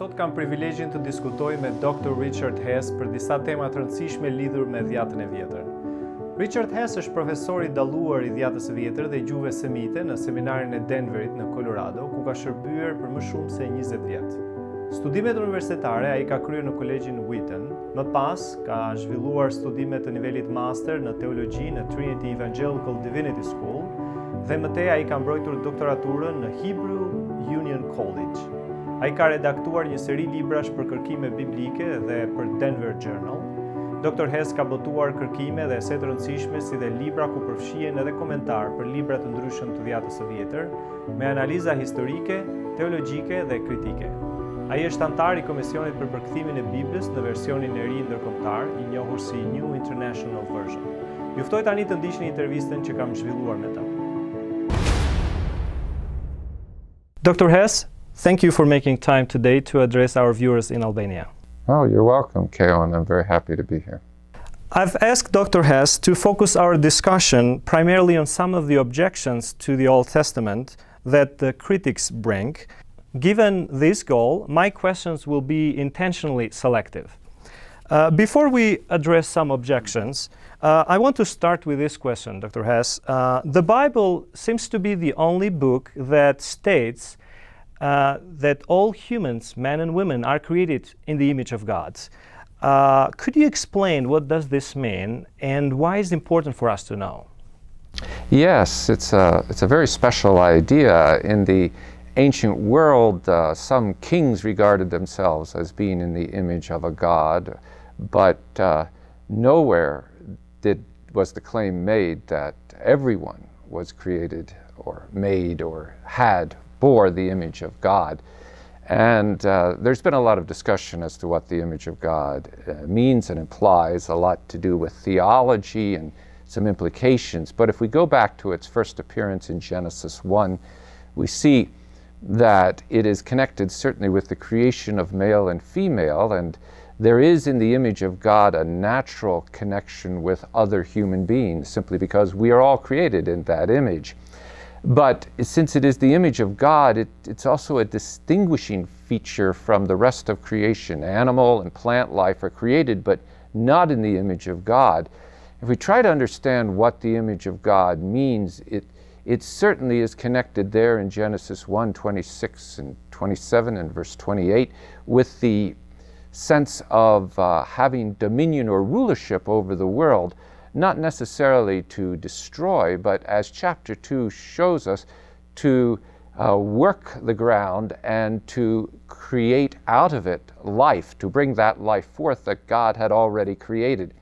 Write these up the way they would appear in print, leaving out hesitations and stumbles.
Sot kam privilegjin të diskutoj me Dr. Richard Hess për disa tema të rëndësishme lidhur me Dhiatën e Vjetër. Richard Hess është profesor i dalluar i Dhiatës së Vjetër dhe gjuhëve semite në seminarin e Denverit në Colorado, ku ka shërbyer për më shumë se 20 vjet. Studimet universitare ai ka kryer në kolegjin Wheaton, më pas ka zhvilluar studime të nivelit master në teologji në Trinity Evangelical Divinity School dhe mëtej ai ka mbrojtur doktoraturën në Hebrew Union College. Ai ka redaktuar një seri librash për kërkime biblike dhe për Denver Journal. Dr. Hess ka botuar kërkime dhe ese të rëndësishme si dhe libra ku përfshihen edhe komentar për libra të ndryshëm të Dhiatës së Vjetër, me analiza historike, teologjike dhe kritike. Ai është antar i Komisionit për përkthimin e Biblës në versionin e ri ndërkombëtar, i njohur si New International Version. Ju ftoj tani të ndiqni intervistën që kam zhvilluar me ta. Dr. Hess, thank you for making time today to address our viewers in Albania. Oh, you're welcome, Keo, and I'm very happy to be here. I've asked Dr. Hess to focus our discussion primarily on some of the objections to the Old Testament that the critics bring. Given this goal, my questions will be intentionally selective. Before we address some objections, I want to start with this question, Dr. Hess. The Bible seems to be the only book that states that all humans, men and women, are created in the image of God. Could you explain what does this mean and why is it important for us to know? Yes, it's a very special idea. In the ancient world, some kings regarded themselves as being in the image of a god, but nowhere was the claim made that everyone was created or made or bore the image of God. And there's been a lot of discussion as to what the image of God means and implies, a lot to do with theology and some implications. But if we go back to its first appearance in Genesis 1, we see that it is connected certainly with the creation of male and female, and there is in the image of God a natural connection with other human beings, simply because we are all created in that image. But since it is the image of God, it's also a distinguishing feature from the rest of creation. Animal and plant life are created, but not in the image of God. If we try to understand what the image of God means, it certainly is connected there in Genesis 1, 26 and 27 and verse 28 with the sense of having dominion or rulership over the world, not necessarily to destroy, but as chapter 2 shows us, to work the ground and to create out of it life, to bring that life forth that God had already created.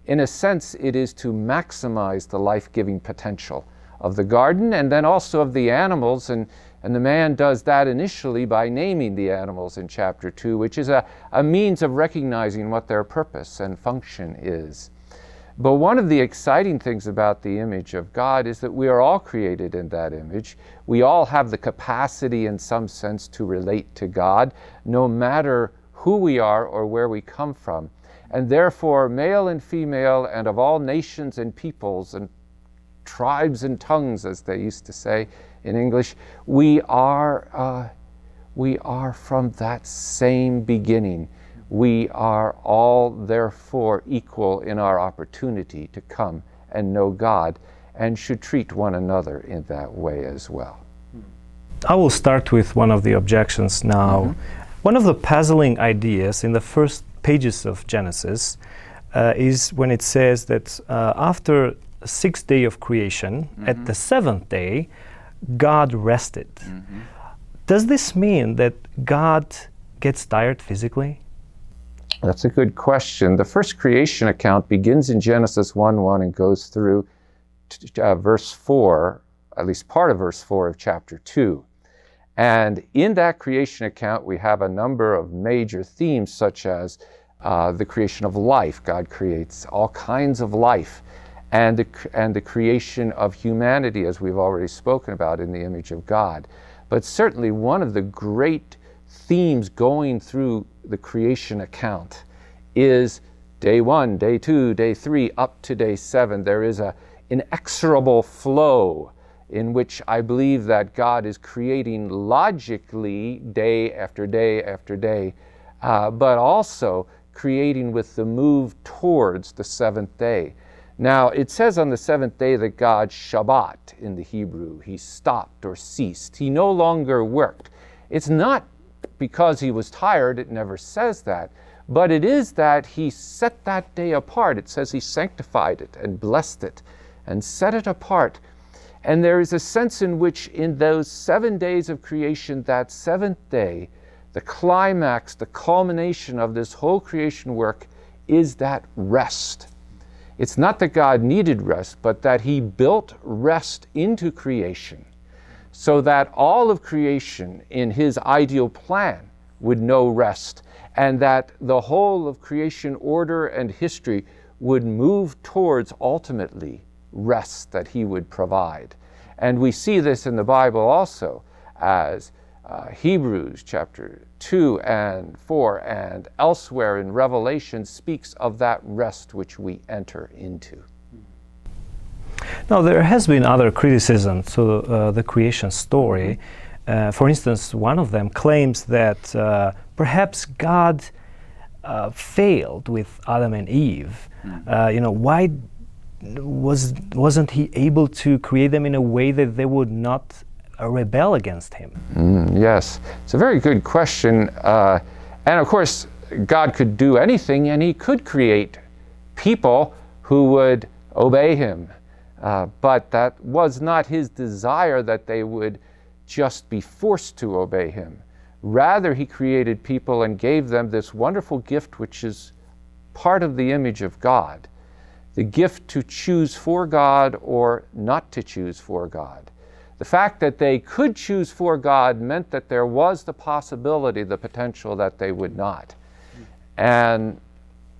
In a sense, it is to maximize the life-giving potential of the garden and then also of the animals, and the man does that initially by naming the animals in chapter 2, which is a means of recognizing what their purpose and function is. But one of the exciting things about the image of God is that we are all created in that image. We all have the capacity in some sense to relate to God, no matter who we are or where we come from. And therefore, male and female, and of all nations and peoples and tribes and tongues, as they used to say in English, we are from that same beginning. We are all therefore equal in our opportunity to come and know God, and should treat one another in that way as well. I will start with one of the objections now. Mm-hmm. One of the puzzling ideas in the first pages of Genesis is when it says that after the sixth day of creation, mm-hmm. at the seventh day, God rested. Mm-hmm. Does this mean that God gets tired physically? That's a good question. The first creation account begins in Genesis 1:1 and goes through verse 4, at least part of verse 4 of chapter 2. And in that creation account, we have a number of major themes, such as the creation of life. God creates all kinds of life, and the creation of humanity, as we've already spoken about, in the image of God. But certainly one of the great themes going through the creation account is day 1, day 2, day 3, up to day 7, there is an inexorable flow in which I believe that God is creating logically day after day after day, but also creating with the move towards the seventh day. Now, it says on the seventh day that God Shabbat in the Hebrew. He stopped or ceased. He no longer worked. It's not because he was tired, it never says that, but it is that he set that day apart. It says he sanctified it and blessed it and set it apart. And there is a sense in which in those 7 days of creation, that seventh day, the climax, the culmination of this whole creation work is that rest. It's not that God needed rest, but that he built rest into creation so that all of creation in his ideal plan would know rest, and that the whole of creation order and history would move towards ultimately rest that he would provide. And we see this in the Bible also as Hebrews chapter 2 and 4 and elsewhere in Revelation speaks of that rest which we enter into. Now, there has been other criticism to the creation story. For instance, one of them claims that perhaps God failed with Adam and Eve. Why wasn't he able to create them in a way that they would not rebel against him? Yes, it's a very good question. And of course, God could do anything, and he could create people who would obey him. But that was not his desire that they would just be forced to obey him. Rather, he created people and gave them this wonderful gift, which is part of the image of God. The gift to choose for God or not to choose for God. The fact that they could choose for God meant that there was the possibility, the potential that they would not. And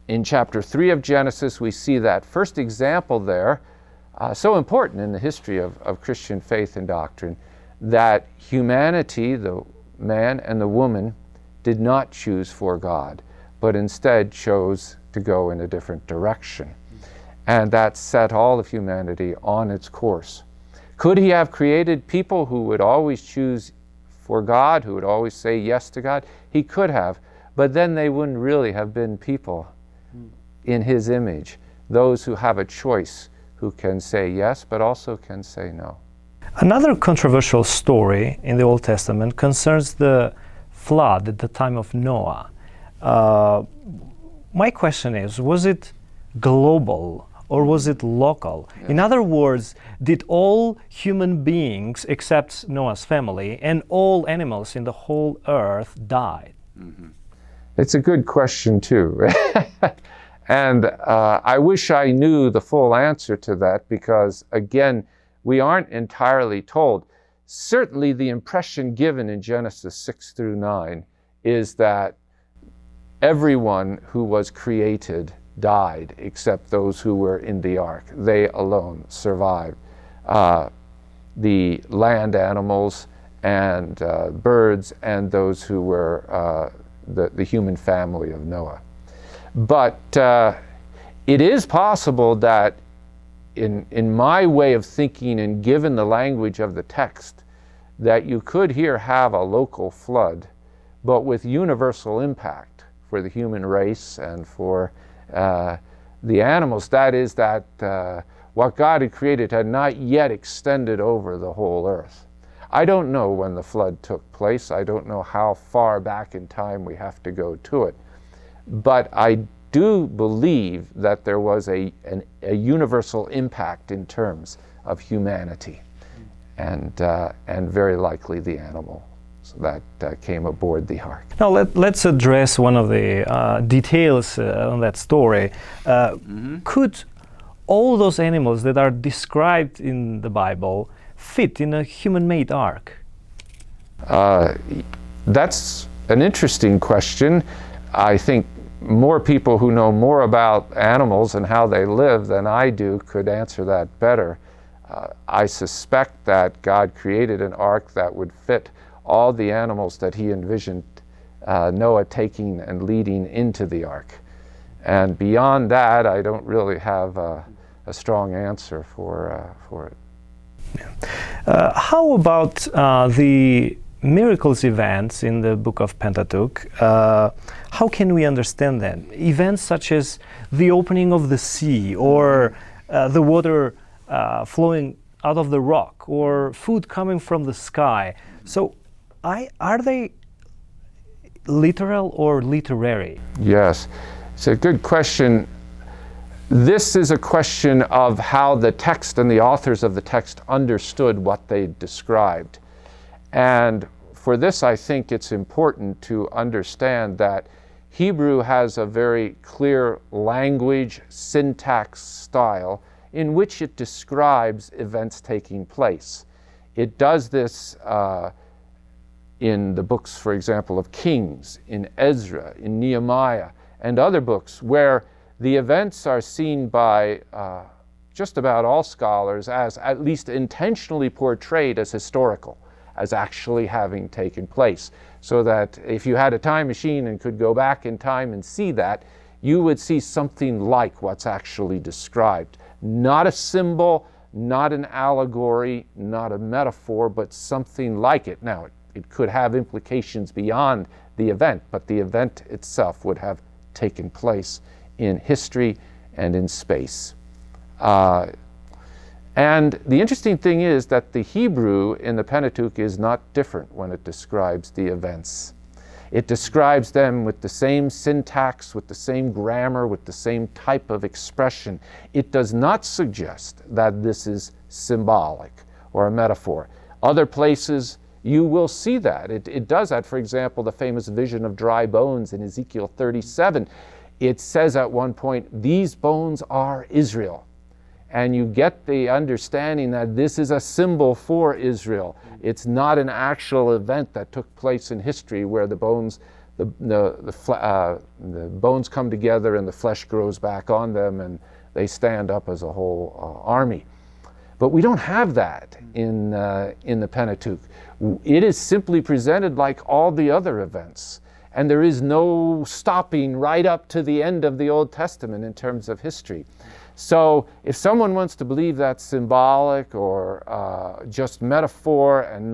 in chapter 3 of Genesis, we see that first example there, so important in the history of Christian faith and doctrine, that humanity, the man and the woman, did not choose for God, but instead chose to go in a different direction. And that set all of humanity on its course. Could he have created people who would always choose for God, who would always say yes to God? He could have, but then they wouldn't really have been people in his image, those who have a choice, who can say yes, but also can say no. Another controversial story in the Old Testament concerns the flood at the time of Noah. My question is, was it global or was it local? Yeah. In other words, did all human beings except Noah's family and all animals in the whole earth die? Mm-hmm. It's a good question too. And I wish I knew the full answer to that, because again, we aren't entirely told. Certainly the impression given in Genesis 6 through 9 is that everyone who was created died except those who were in the ark. They alone survived. The land animals and birds and those who were the human family of Noah. But it is possible that in my way of thinking, and given the language of the text, that you could here have a local flood, but with universal impact for the human race and for the animals. That is, that what God had created had not yet extended over the whole earth. I don't know when the flood took place. I don't know how far back in time we have to go to it. But I do believe that there was a universal impact in terms of humanity, and very likely the animal that came aboard the ark. Now let's address one of the details on that story. Could all those animals that are described in the Bible fit in a human-made ark? That's an interesting question. I think more people who know more about animals and how they live than I do could answer that better. I suspect that God created an ark that would fit all the animals that he envisioned Noah taking and leading into the ark. And beyond that, I don't really have a strong answer for it. How about the miracles events in the book of Pentateuch? How can we understand them? Events such as the opening of the sea, or the water flowing out of the rock, or food coming from the sky. So are they literal or literary? Yes, it's a good question. This is a question of how the text and the authors of the text understood what they described. And for this, I think it's important to understand that Hebrew has a very clear language, syntax style in which it describes events taking place. It does this in the books, for example, of Kings, in Ezra, in Nehemiah, and other books where the events are seen by just about all scholars as at least intentionally portrayed as historical, as actually having taken place. So that if you had a time machine and could go back in time and see that, you would see something like what's actually described. Not a symbol, not an allegory, not a metaphor, but something like it. Now, it could have implications beyond the event, but the event itself would have taken place in history and in space. And the interesting thing is that the Hebrew in the Pentateuch is not different when it describes the events. It describes them with the same syntax, with the same grammar, with the same type of expression. It does not suggest that this is symbolic or a metaphor. Other places you will see that. It does that. For example, the famous vision of dry bones in Ezekiel 37. It says at one point, these bones are Israel. And you get the understanding that this is a symbol for Israel. It's not an actual event that took place in history where the bones come together and the flesh grows back on them and they stand up as a whole army. But we don't have that in the Pentateuch. It is simply presented like all the other events. And there is no stopping right up to the end of the Old Testament in terms of history. So if someone wants to believe that's symbolic or just metaphor and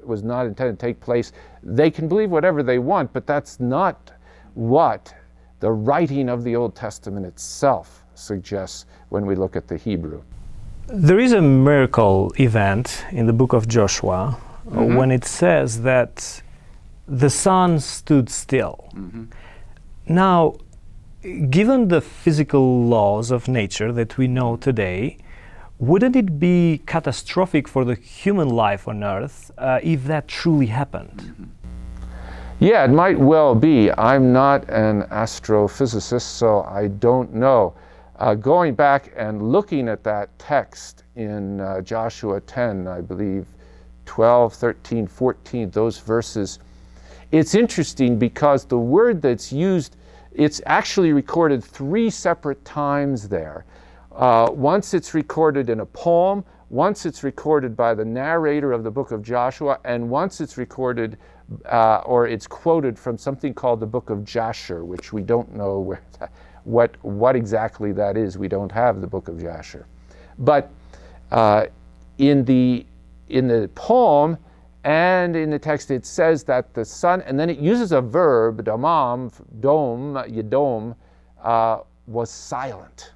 was not intended to take place, they can believe whatever they want, but that's not what the writing of the Old Testament itself suggests when we look at the Hebrew. There is a miracle event in the book of Joshua when it says that the sun stood still. Now, given the physical laws of nature that we know today, wouldn't it be catastrophic for the human life on Earth if that truly happened? Yeah, it might well be. I'm not an astrophysicist, so I don't know. Going back and looking at that text in Joshua 10, I believe 12, 13, 14, those verses, it's interesting because the word that's used, it's actually recorded 3 separate times there. Once it's recorded in a poem, once it's recorded by the narrator of the book of Joshua, and once it's recorded or it's quoted from something called the book of Jasher, which we don't know what exactly that is. We don't have the book of Jasher. But in the poem and in the text, it says that the sun, and then it uses a verb, damam, dom, yedom, was silent.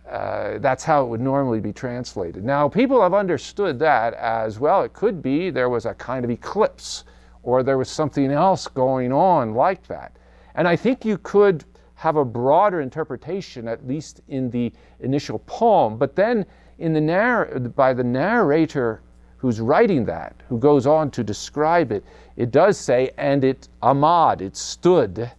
That's how it would normally be translated. Now, people have understood that as, well, it could be there was a kind of eclipse, or there was something else going on like that. And I think you could have a broader interpretation, at least in the initial poem, but then by the narrator who's writing that, who goes on to describe it, it does say, and it amad, it stood,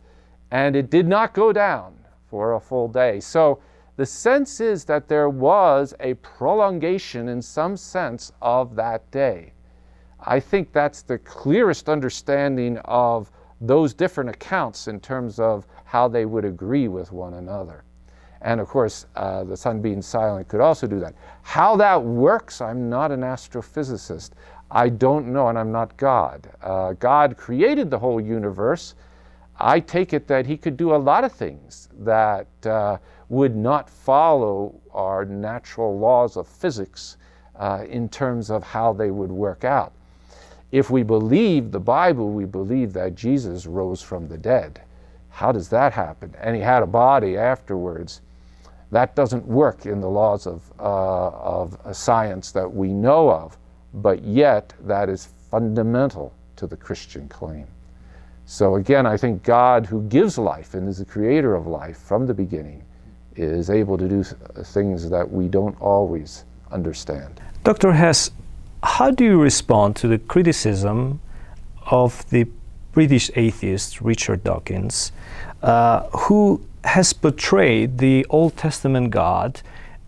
and it did not go down for a full day. So the sense is that there was a prolongation in some sense of that day. I think that's the clearest understanding of those different accounts in terms of how they would agree with one another. And of course, the sun being silent could also do that. How that works, I'm not an astrophysicist. I don't know, and I'm not God. God created the whole universe. I take it that he could do a lot of things that would not follow our natural laws of physics in terms of how they would work out. If we believe the Bible, we believe that Jesus rose from the dead. How does that happen? And he had a body afterwards. That doesn't work in the laws of science that we know of, but yet that is fundamental to the Christian claim. So again, I think God, who gives life and is the creator of life from the beginning, is able to do things that we don't always understand. Dr. Hess, how do you respond to the criticism of the British atheist Richard Dawkins, who has portrayed the Old Testament God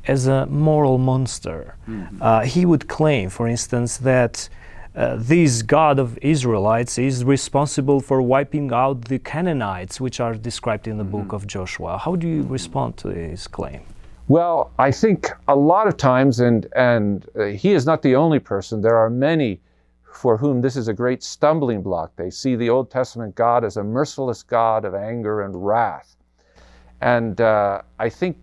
as a moral monster? Mm-hmm. He would claim, for instance, that this God of Israelites is responsible for wiping out the Canaanites, which are described in the book of Joshua. How do you respond to his claim? Well, I think a lot of times, and he is not the only person, there are many for whom this is a great stumbling block. They see the Old Testament God as a merciless God of anger and wrath. And I think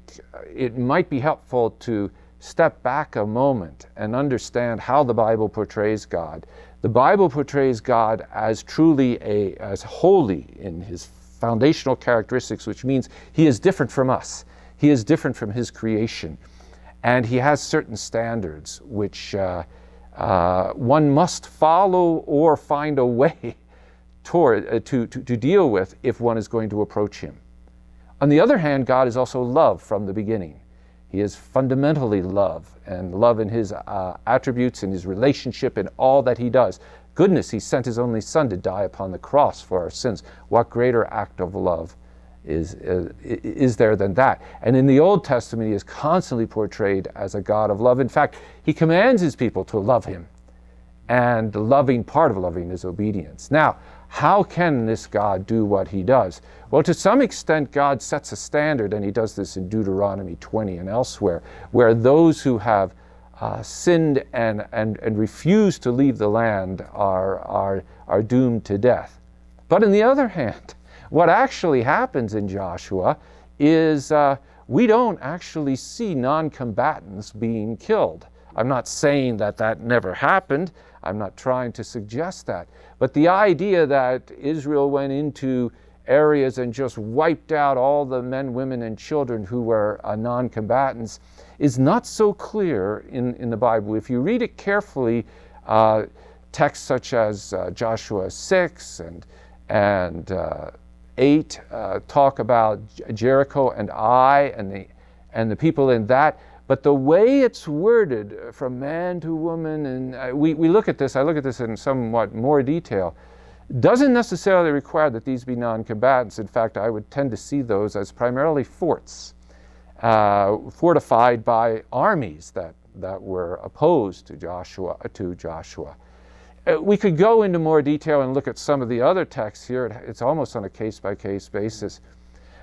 it might be helpful to step back a moment and understand how the Bible portrays God. The Bible portrays God as truly as holy in his foundational characteristics, which means he is different from us. He is different from his creation. And he has certain standards which one must follow or find a way to deal with if one is going to approach him. On the other hand, God is also love from the beginning. He is fundamentally love, and love in his attributes, in his relationship, in all that he does. Goodness, he sent his only Son to die upon the cross for our sins. What greater act of love is there than that? And in the Old Testament, he is constantly portrayed as a God of love. In fact, he commands his people to love him. And the loving part of loving is obedience. Now, how can this God do what he does? Well, to some extent, God sets a standard, and he does this in Deuteronomy 20 and elsewhere, where those who have sinned and refuse to leave the land are doomed to death. But on the other hand, what actually happens in Joshua is we don't actually see non-combatants being killed. I'm not saying that never happened. I'm not trying to suggest that. But the idea that Israel went into areas and just wiped out all the men, women, and children who were non-combatants is not so clear in the Bible. If you read it carefully, texts such as Joshua 6 and 8 talk about Jericho and Ai and the people in that. But the way it's worded from man to woman, and we look at this, I look at this in somewhat more detail, doesn't necessarily require that these be non-combatants. In fact, I would tend to see those as primarily forts, fortified by armies that were opposed to Joshua. We could go into more detail and look at some of the other texts here. It's almost on a case-by-case basis.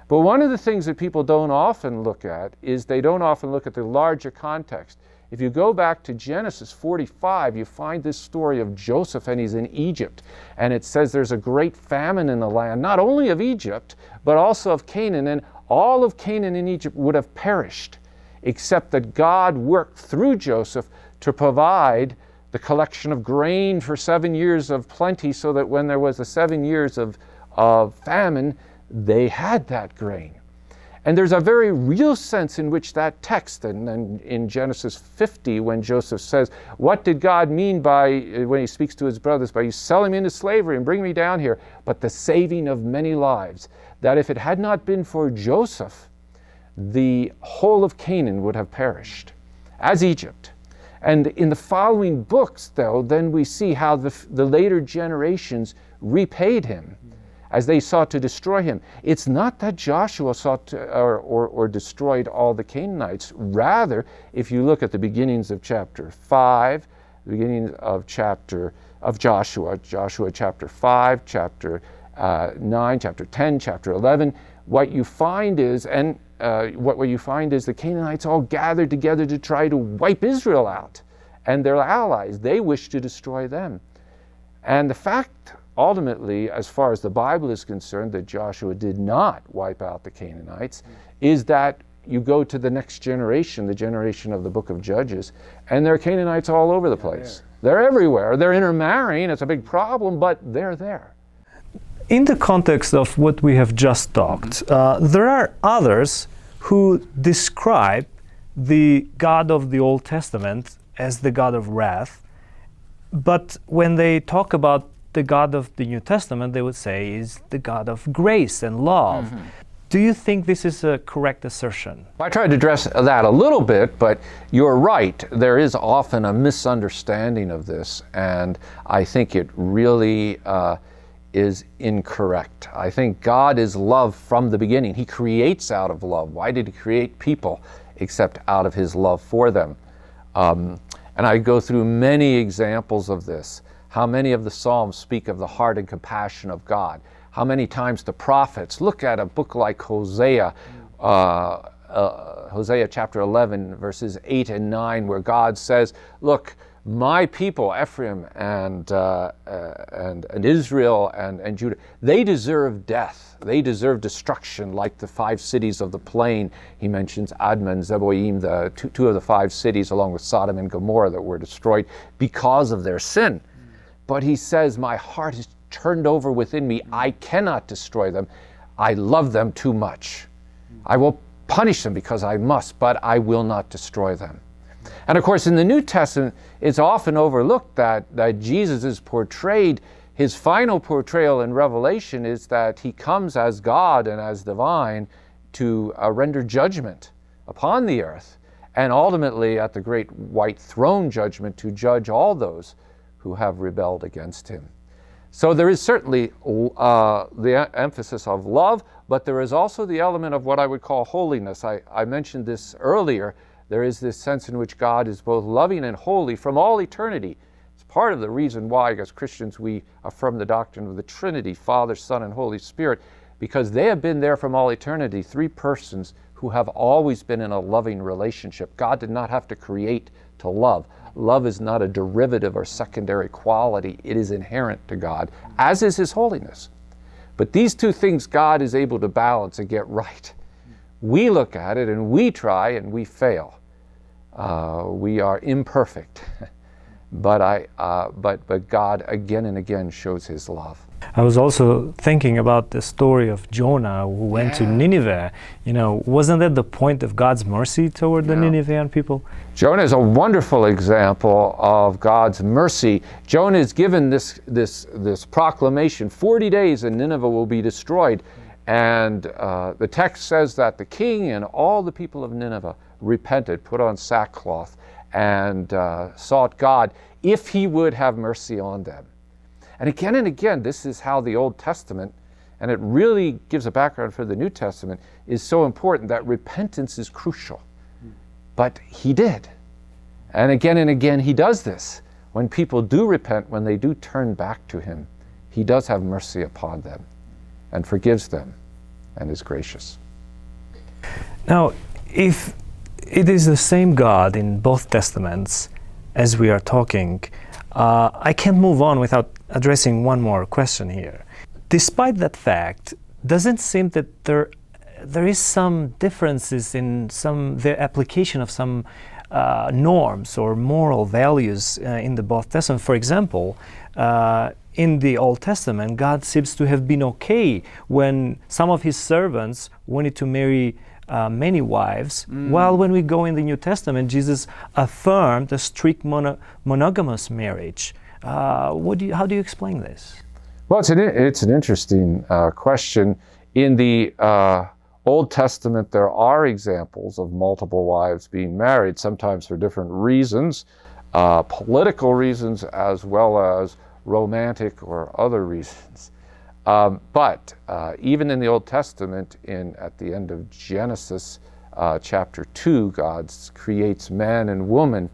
But one of the things that people don't often look at is they don't often look at the larger context. If you go back to Genesis 45, you find this story of Joseph, and he's in Egypt. And it says there's a great famine in the land, not only of Egypt, but also of Canaan. And all of Canaan and Egypt would have perished, except that God worked through Joseph to provide the collection of grain for 7 years of plenty, so that when there was the 7 years of famine, they had that grain. And there's a very real sense in which that text, and in Genesis 50, when Joseph says, what did God mean by, when he speaks to his brothers, by you selling me into slavery and bringing me down here, but the saving of many lives, that if it had not been for Joseph, the whole of Canaan would have perished, as Egypt. And in the following books, though, then we see how the later generations repaid him as they sought to destroy him. It's not that Joshua sought to, or destroyed all the Canaanites. Rather, if you look at the beginnings of chapter 5, the beginning of Joshua chapter 5, chapter 9, chapter 10, chapter 11, what you find is, the Canaanites all gathered together to try to wipe Israel out, and their allies, they wished to destroy them. And the fact ultimately, as far as the Bible is concerned, that Joshua did not wipe out the Canaanites, is that you go to the next generation, the generation of the book of Judges, and there are Canaanites all over the place. They're everywhere. They're intermarrying. It's a big problem, but they're there. In the context of what we have just talked, there are others who describe the God of the Old Testament as the God of wrath, but when they talk about the God of the New Testament, they would say is the God of grace and love. Do you think this is a correct assertion? I tried to address that a little bit, but you're right. There is often a misunderstanding of this, and I think it really is incorrect. I think God is love from the beginning. He creates out of love. Why did He create people except out of His love for them? And I go through many examples of this. How many of the Psalms speak of the heart and compassion of God? How many times the prophets look at a book like Hosea, Hosea chapter 11, verses 8 and 9, where God says, look, my people, Ephraim and Israel and Judah, they deserve death. They deserve destruction, like the 5 cities of the plain. He mentions Admah and Zeboim, the two of the 5 cities, along with Sodom and Gomorrah, that were destroyed because of their sin. But he says, my heart is turned over within me. I cannot destroy them. I love them too much. I will punish them because I must, but I will not destroy them. And of course, in the New Testament, it's often overlooked that Jesus is portrayed, his final portrayal in Revelation is that he comes as God and as divine to render judgment upon the earth, and ultimately at the great white throne judgment to judge all those who have rebelled against him. So there is certainly the emphasis of love, but there is also the element of what I would call holiness. I mentioned this earlier. There is this sense in which God is both loving and holy from all eternity. It's part of the reason why, as Christians, we affirm the doctrine of the Trinity, Father, Son, and Holy Spirit, because they have been there from all eternity, 3 persons who have always been in a loving relationship. God did not have to create to love. Love is not a derivative or secondary quality. It is inherent to God, as is His holiness. But these 2 things God is able to balance and get right. We look at it and we try and we fail. We are imperfect, but God again and again shows His love. I was also thinking about the story of Jonah who went to Nineveh. You know, wasn't that the point of God's mercy toward the Ninevean people? Jonah is a wonderful example of God's mercy. Jonah is given this proclamation, 40 days and Nineveh will be destroyed. And the text says that the king and all the people of Nineveh repented, put on sackcloth, and sought God if He would have mercy on them. And again, this is how the Old Testament, and it really gives a background for the New Testament, is so important, that repentance is crucial. But He did. And again, He does this. When people do repent, when they do turn back to Him, He does have mercy upon them and forgives them and is gracious. Now, if it is the same God in both Testaments as we are talking, I can't move on without addressing one more question here. Despite that fact, doesn't it seem that there is some differences in the application of some norms or moral values in the both Testaments? For example, in the Old Testament, God seems to have been okay when some of His servants wanted to marry many wives, while when we go in the New Testament, Jesus affirmed a strict monogamous marriage. How do you explain this? Well, it's an interesting question. In the Old Testament, there are examples of multiple wives being married, sometimes for different reasons, political reasons as well as romantic or other reasons. But even in the Old Testament, at the end of Genesis chapter 2, God creates man and woman,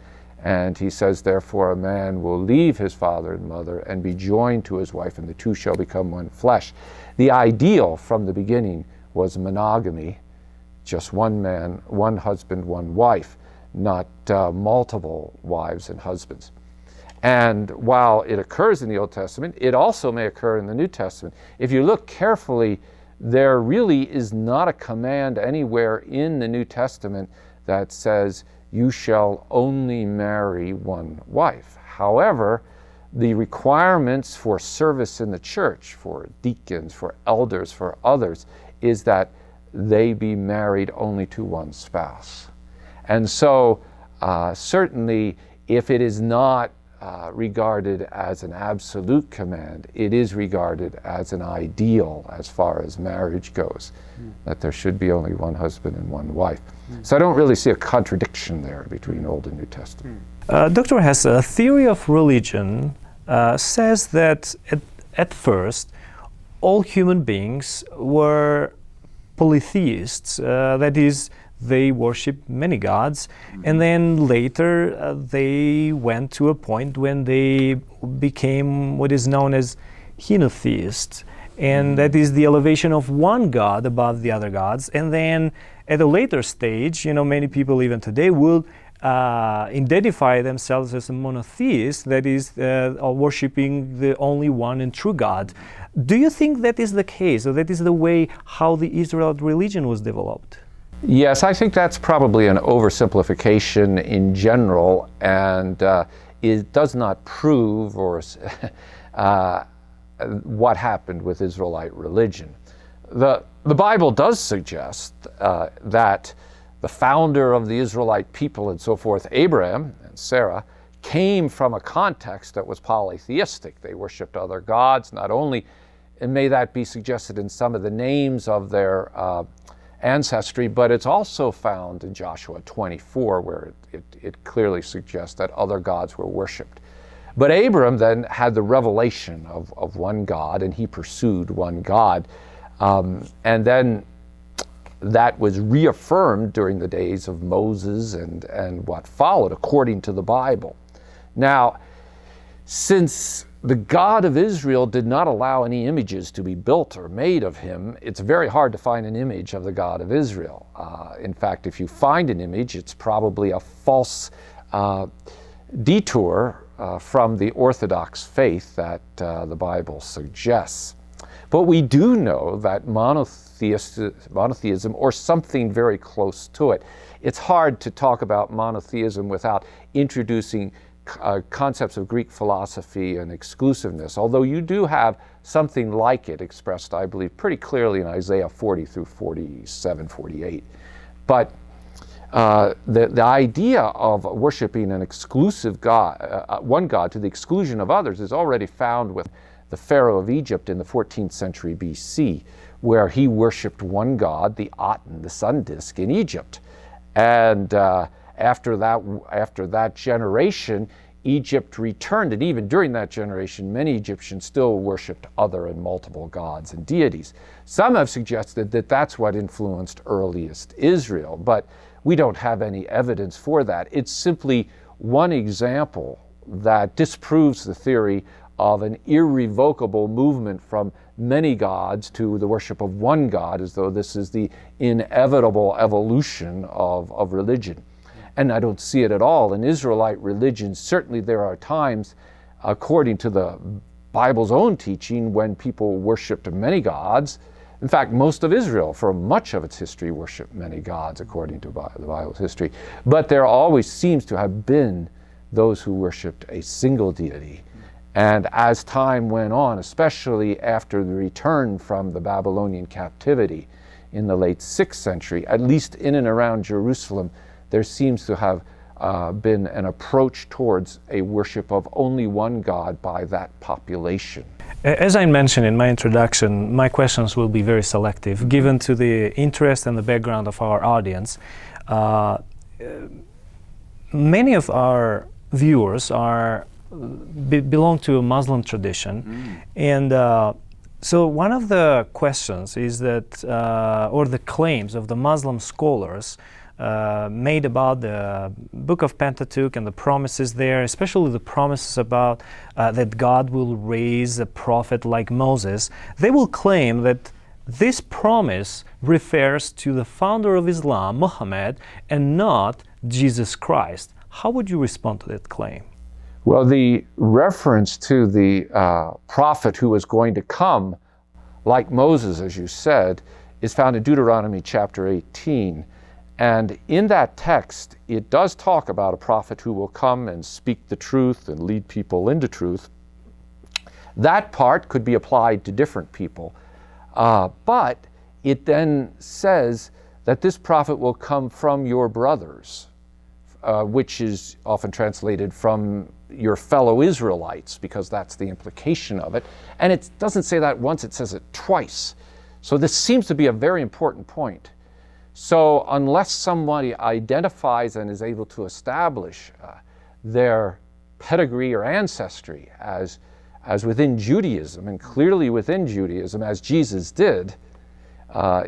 and He says, therefore a man will leave his father and mother and be joined to his wife, and the 2 shall become one flesh. The ideal from the beginning was monogamy, just one man, one husband, one wife, not multiple wives and husbands. And while it occurs in the Old Testament, it also may occur in the New Testament. If you look carefully, there really is not a command anywhere in the New Testament that says, you shall only marry one wife. However, the requirements for service in the church, for deacons, for elders, for others, is that they be married only to one spouse. And so, certainly, if it is not regarded as an absolute command, it is regarded as an ideal as far as marriage goes, that there should be only one husband and one wife. So I don't really see a contradiction there between Old and New Testament. Dr. Hess, a theory of religion says that at first all human beings were polytheists, that is, they worship many gods, and then later they went to a point when they became what is known as henotheists, and that is the elevation of one god above the other gods. And then at a later stage, many people even today will identify themselves as a monotheist, that is, worshiping the only one and true God. Do you think that is the case, or that is the way how the Israelite religion was developed? Yes, I think that's probably an oversimplification in general, and it does not prove or what happened with Israelite religion. The Bible does suggest that the founder of the Israelite people and so forth, Abraham and Sarah, came from a context that was polytheistic. They worshipped other gods, not only, and may that be suggested in some of the names of their ancestry, but it's also found in Joshua 24, where it clearly suggests that other gods were worshipped. But Abram then had the revelation of one God, and he pursued one God. And then that was reaffirmed during the days of Moses and what followed, according to the Bible. Now, since the God of Israel did not allow any images to be built or made of him, it's very hard to find an image of the God of Israel. In fact, if you find an image, it's probably a false detour from the Orthodox faith that the Bible suggests. But we do know that monotheism, or something very close to it. It's hard to talk about monotheism without introducing concepts of Greek philosophy and exclusiveness, although you do have something like it expressed, I believe, pretty clearly in Isaiah 40 through 47, 48. But the idea of worshiping an exclusive God, one God to the exclusion of others, is already found with the Pharaoh of Egypt in the 14th century BC, where he worshipped one God, the Aten, the sun disk, in Egypt. And after that generation, Egypt returned, and even during that generation, many Egyptians still worshipped other and multiple gods and deities. Some have suggested that that's what influenced earliest Israel, but we don't have any evidence for that. It's simply one example that disproves the theory of an irrevocable movement from many gods to the worship of one God, as though this is the inevitable evolution of religion. And I don't see it at all. In Israelite religion, certainly there are times, according to the Bible's own teaching, when people worshipped many gods. In fact, most of Israel, for much of its history, worshipped many gods, according to the Bible's history. But there always seems to have been those who worshipped a single deity. And as time went on, especially after the return from the Babylonian captivity in the late 6th century, at least in and around Jerusalem, there seems to have been an approach towards a worship of only one God by that population. As I mentioned in my introduction, my questions will be very selective, given to the interest and the background of our audience. Many of our viewers belong to a Muslim tradition, and so one of the questions is that, or the claims of the Muslim scholars made about the book of Pentateuch and the promises there, especially the promises about that God will raise a prophet like Moses, they will claim that this promise refers to the founder of Islam, Muhammad, and not Jesus Christ. How would you respond to that claim? Well, the reference to the prophet who is going to come, like Moses, as you said, is found in Deuteronomy chapter 18. And in that text, it does talk about a prophet who will come and speak the truth and lead people into truth. That part could be applied to different people. But it then says that this prophet will come from your brothers, which is often translated from your fellow Israelites, because that's the implication of it. And it doesn't say that once, it says it twice. So this seems to be a very important point. So unless somebody identifies and is able to establish their pedigree or ancestry as within Judaism, and clearly within Judaism, as Jesus did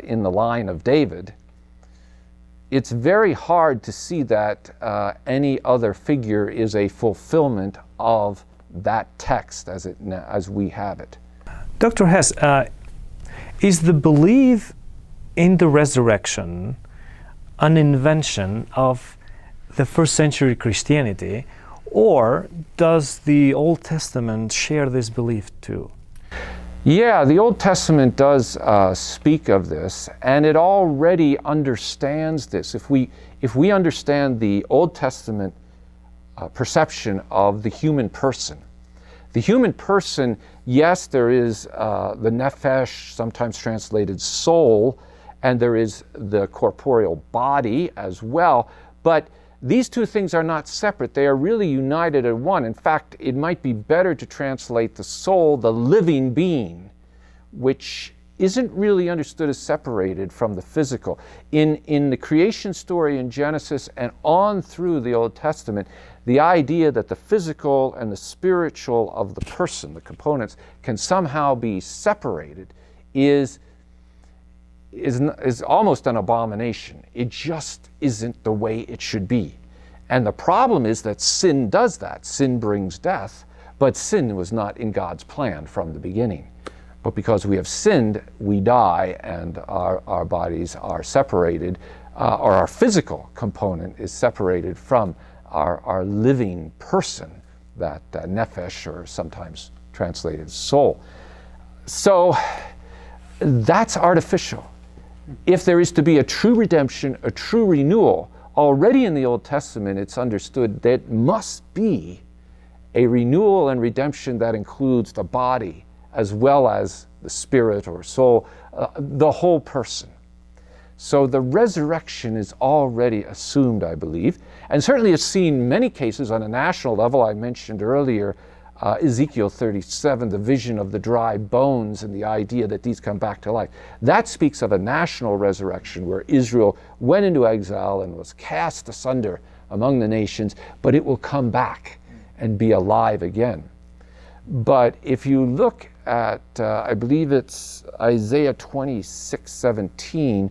in the line of David, it's very hard to see that any other figure is a fulfillment of that text as we have it. Dr. Hess, is the belief in the resurrection an invention of the first century Christianity, or does the Old Testament share this belief too? Yeah, the Old Testament does speak of this, and it already understands this. If we understand the Old Testament perception of the human person, yes, there is the nephesh, sometimes translated soul, and there is the corporeal body as well, but these two things are not separate. They are really united in one. In fact, it might be better to translate the soul, the living being, which isn't really understood as separated from the physical. In the creation story in Genesis and on through the Old Testament, the idea that the physical and the spiritual of the person, the components, can somehow be separated is almost an abomination. It just isn't the way it should be. And the problem is that sin does that. Sin brings death, but sin was not in God's plan from the beginning. But because we have sinned, we die, and our bodies are separated, or our physical component is separated from our living person, that nephesh, or sometimes translated soul. So that's artificial. If there is to be a true redemption, a true renewal, already in the Old Testament it's understood that it must be a renewal and redemption that includes the body as well as the spirit or soul, the whole person. So the resurrection is already assumed, I believe, and certainly it's seen in many cases on a national level. I mentioned earlier Ezekiel 37, the vision of the dry bones and the idea that these come back to life. That speaks of a national resurrection where Israel went into exile and was cast asunder among the nations, but it will come back and be alive again. But if you look at, I believe it's Isaiah 26:17,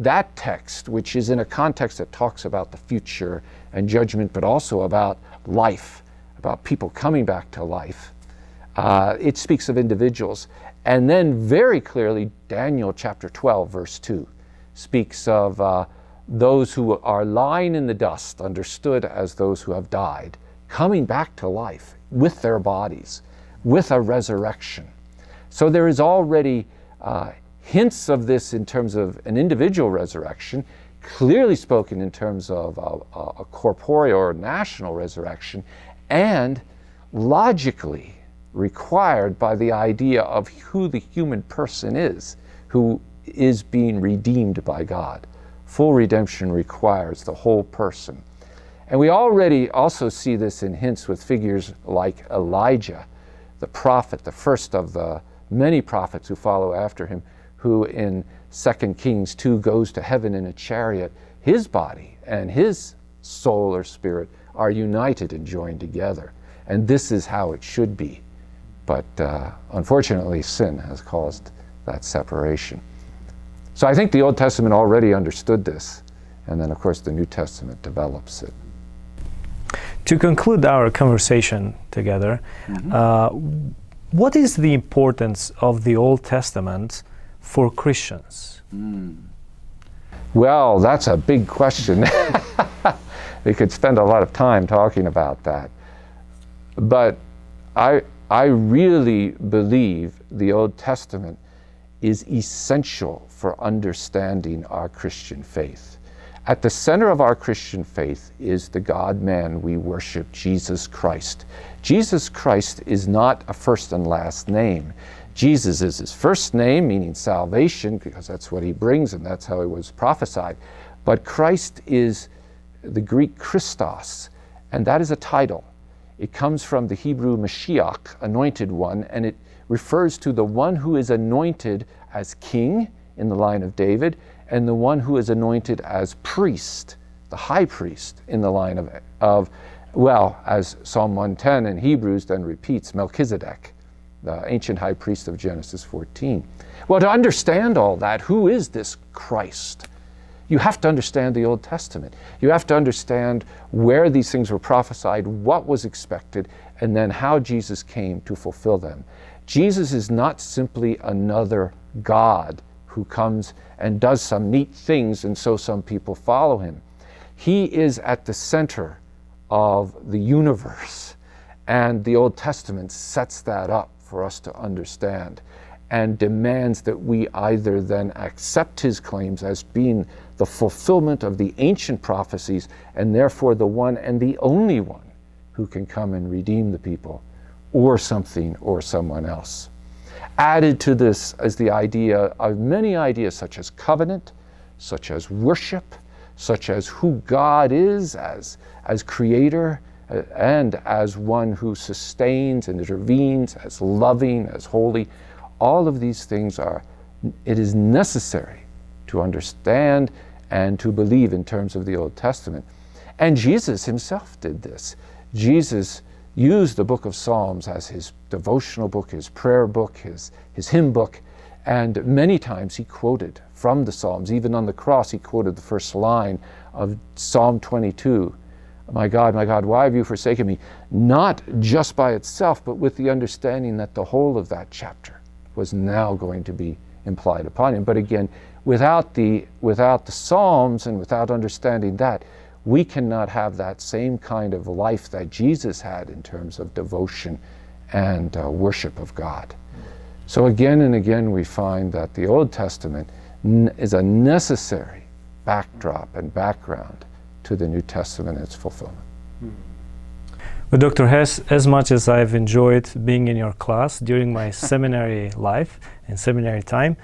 that text, which is in a context that talks about the future and judgment, but also about life, about people coming back to life. It speaks of individuals. And then very clearly, Daniel chapter 12, verse 2, speaks of those who are lying in the dust, understood as those who have died, coming back to life with their bodies, with a resurrection. So there is already hints of this in terms of an individual resurrection, clearly spoken in terms of a corporeal or national resurrection, and logically required by the idea of who the human person is, who is being redeemed by God. Full redemption requires the whole person. And we already also see this in hints with figures like Elijah, the prophet, the first of the many prophets who follow after him, who in 2 Kings 2 goes to heaven in a chariot. His body and his soul or spirit are united and joined together. And this is how it should be. But unfortunately, sin has caused that separation. So I think the Old Testament already understood this. And then, of course, the New Testament develops it. To conclude our conversation together, what is the importance of the Old Testament for Christians? Well, that's a big question. We could spend a lot of time talking about that. But I really believe the Old Testament is essential for understanding our Christian faith. At the center of our Christian faith is the God-man we worship, Jesus Christ. Jesus Christ is not a first and last name. Jesus is his first name, meaning salvation, because that's what he brings and that's how it was prophesied. But Christ is the Greek Christos, and that is a title. It comes from the Hebrew Mashiach, anointed one, and it refers to the one who is anointed as king in the line of David, and the one who is anointed as priest, the high priest in the line of as Psalm 110 in Hebrews then repeats, Melchizedek, the ancient high priest of Genesis 14. Well, to understand all that, who is this Christ? You have to understand the Old Testament. You have to understand where these things were prophesied, what was expected, and then how Jesus came to fulfill them. Jesus is not simply another God who comes and does some neat things and so some people follow him. He is at the center of the universe, and the Old Testament sets that up for us to understand and demands that we either then accept his claims as being the fulfillment of the ancient prophecies and therefore the one and the only one who can come and redeem the people, or something or someone else. Added to this is the idea of many ideas such as covenant, such as worship, such as who God is as creator, and as one who sustains and intervenes, as loving, as holy. All of these things it is necessary to understand and to believe in terms of the Old Testament. And Jesus himself did this. Jesus used the book of Psalms as his devotional book, his prayer book, his hymn book, and many times he quoted from the Psalms. Even on the cross, he quoted the first line of Psalm 22. My God, why have you forsaken me? Not just by itself, but with the understanding that the whole of that chapter was now going to be implied upon him. But again, without the Psalms and without understanding that, we cannot have that same kind of life that Jesus had in terms of devotion and worship of God. So again and again we find that the Old Testament is a necessary backdrop and background to the New Testament and its fulfillment. Well, Dr. Hess, as much as I've enjoyed being in your class during my seminary life and seminary time,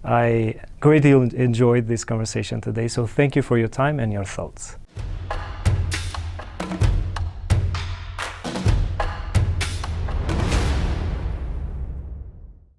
I greatly enjoyed this conversation today. So thank you for your time and your thoughts.